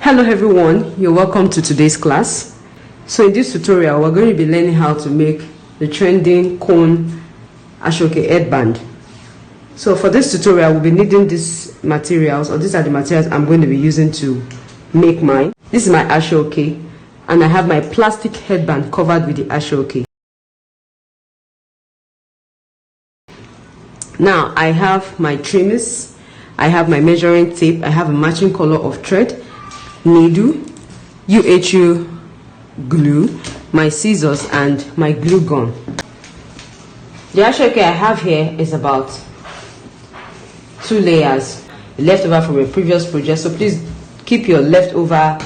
Hello everyone, you're welcome to today's class. So in this tutorial we're going to be learning how to make the Trending Cone Aso headband. So for this tutorial we'll be needing these materials, or these are the materials I'm going to be using to make mine. This is my Aso, and I have my plastic headband covered with the Aso. Now I have my trimmers, I have my measuring tape, I have a matching color of thread, needle, UHU glue, my scissors, and my glue gun. The Aso I have here is about 2 layers leftover from a previous project, so please keep your leftover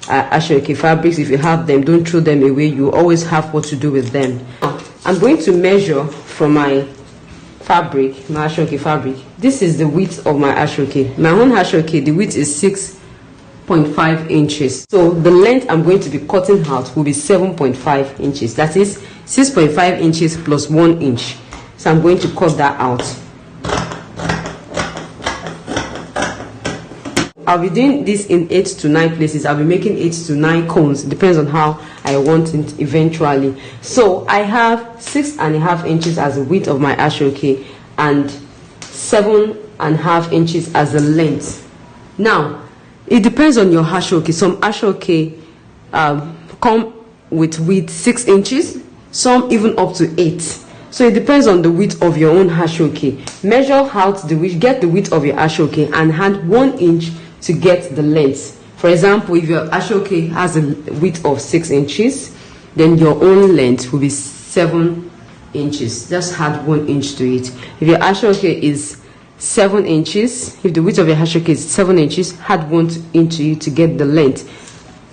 Aso fabrics. If you have them, don't throw them away. You always have what to do with them. I'm going to measure from my fabric, my Aso fabric. This is the width of my Aso. My own Aso, the width is 6.5 inches. So the length I'm going to be cutting out will be 7.5 inches. That is 6.5 inches plus 1 inch. So I'm going to cut that out. I'll be doing this in 8 to 9 places. I'll be making 8 to 9 cones. It depends on how I want it eventually. So I have 6.5 inches as the width of my Aso and 7.5 inches as the length. Now, it depends on your Aso. Some Aso come with width 6 inches, some even up to 8. So it depends on the width of your own Aso. Measure out the width, get the width of your Aso and add 1 inch to get the length. For example, if your Aso has a width of 6 inches, then your own length will be 7 inches. Just add 1 inch to it. If your Aso is 7 inches, if the width of your Aso is 7 inches, add 1 inch to it to get the length.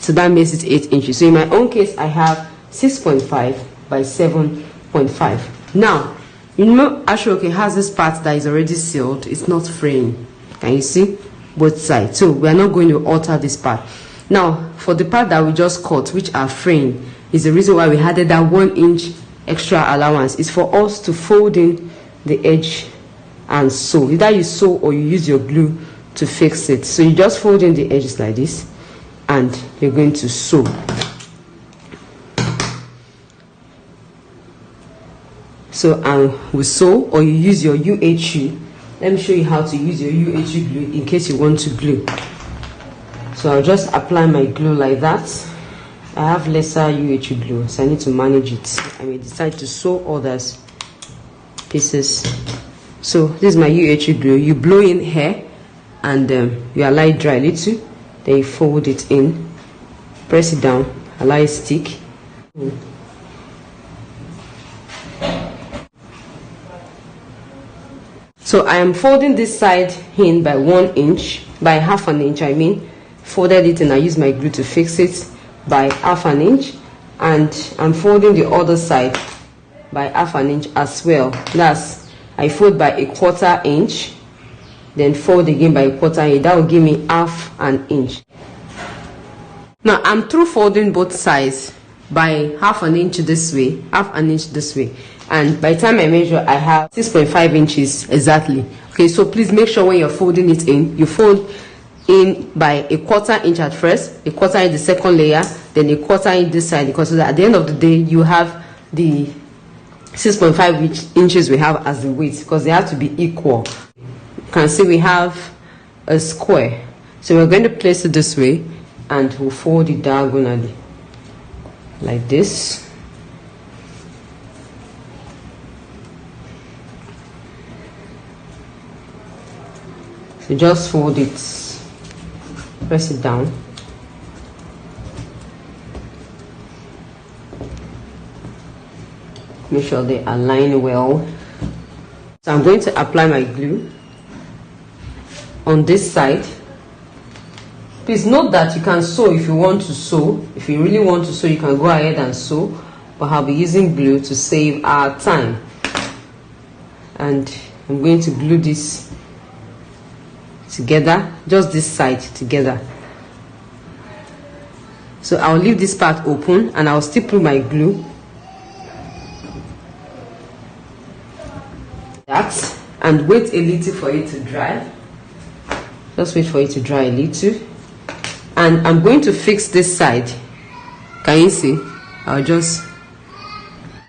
So that makes it 8 inches. So in my own case, I have 6.5 by 7.5. Now, you know Aso has this part that is already sealed. It's not fraying. Can you see? Both sides. So we are not going to alter this part. Now, for the part that we just cut, which are fraying, is the reason why we added that 1 inch extra allowance. It's for us to fold in the edge and sew. Either you sew or you use your glue to fix it. So you just fold in the edges like this and you're going to sew. So we sew, or you use your UHU. Let me show you how to use your UHU glue in case you want to glue. So I'll just apply my glue like that. I have lesser UHU glue, so I need to manage it. I may decide to sew others pieces. So this is my UHU glue. You blow in here and you allow it dry a little. Then you fold it in, press it down, allow it stick. So I am folding this side in by 1 inch, by half an inch I mean. Folded it and I use my glue to fix it by half an inch. And I'm folding the other side by half an inch as well. That's, I fold by 1/4 inch, then fold again by 1/4 inch. That will give me half an inch. Now I'm through folding both sides by half an inch this way, half an inch this way. And by the time I measure, I have 6.5 inches exactly. Okay, so please make sure when you're folding it in, you fold in by 1/4 inch at first, 1/4 inch the second layer, then 1/4 inch this side, because so that at the end of the day you have the 6.5 inches we have as the width, because they have to be equal. You can see we have a square. So we're going to place it this way and we'll fold it diagonally like this. So just fold it, press it down. Make sure they align well. So I'm going to apply my glue on this side. Please note that you can sew if you want to sew. If you really want to sew, you can go ahead and sew, but I'll be using glue to save our time. And I'm going to glue this together, just this side together. So I'll leave this part open and I'll still put my glue. That, and wait a little for it to dry. Just wait for it to dry a little. and I'm going to fix this side. Can you see? I'll just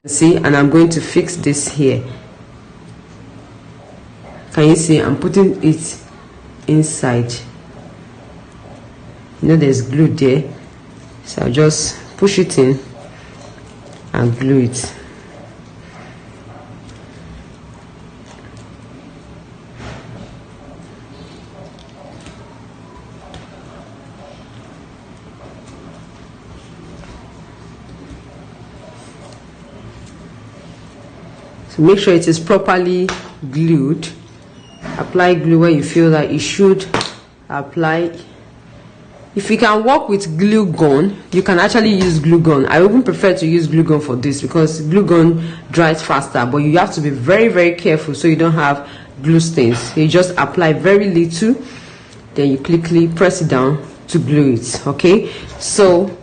see, and I'm going to fix this here. Can you see? I'm putting it inside. You know there's glue there, so I'll just push it in and glue it. So make sure it is properly glued. Apply glue where you feel that you should apply. If you can work with glue gun, you can actually use glue gun. I even prefer to use glue gun for this because glue gun dries faster, but you have to be very careful so you don't have glue stains. You just apply very little, then you quickly press it down to glue it. Okay, so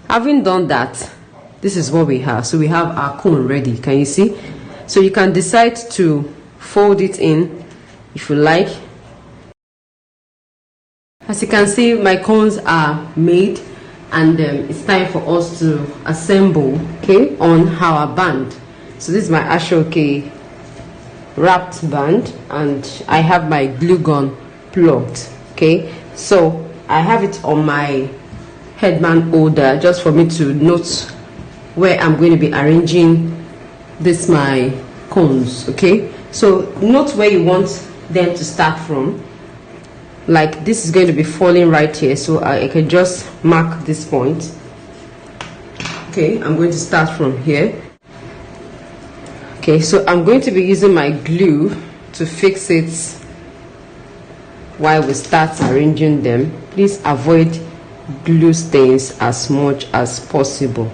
having done that, this is what we have. So we have our cone ready. Can you see? So you can decide to fold it in if you like. As you can see, my cones are made, and it's time for us to assemble, okay, on our band. So this is my Ashoke wrapped band, and I have my glue gun plugged. Okay, so I have it on my headband holder just for me to note where I'm going to be arranging this my cones. Okay, so note where you want them to start from. Like this is going to be falling right here, so I can just mark this point. Okay, I'm going to start from here. Okay, so I'm going to be using my glue to fix it while we start arranging them. Please avoid glue stains as much as possible.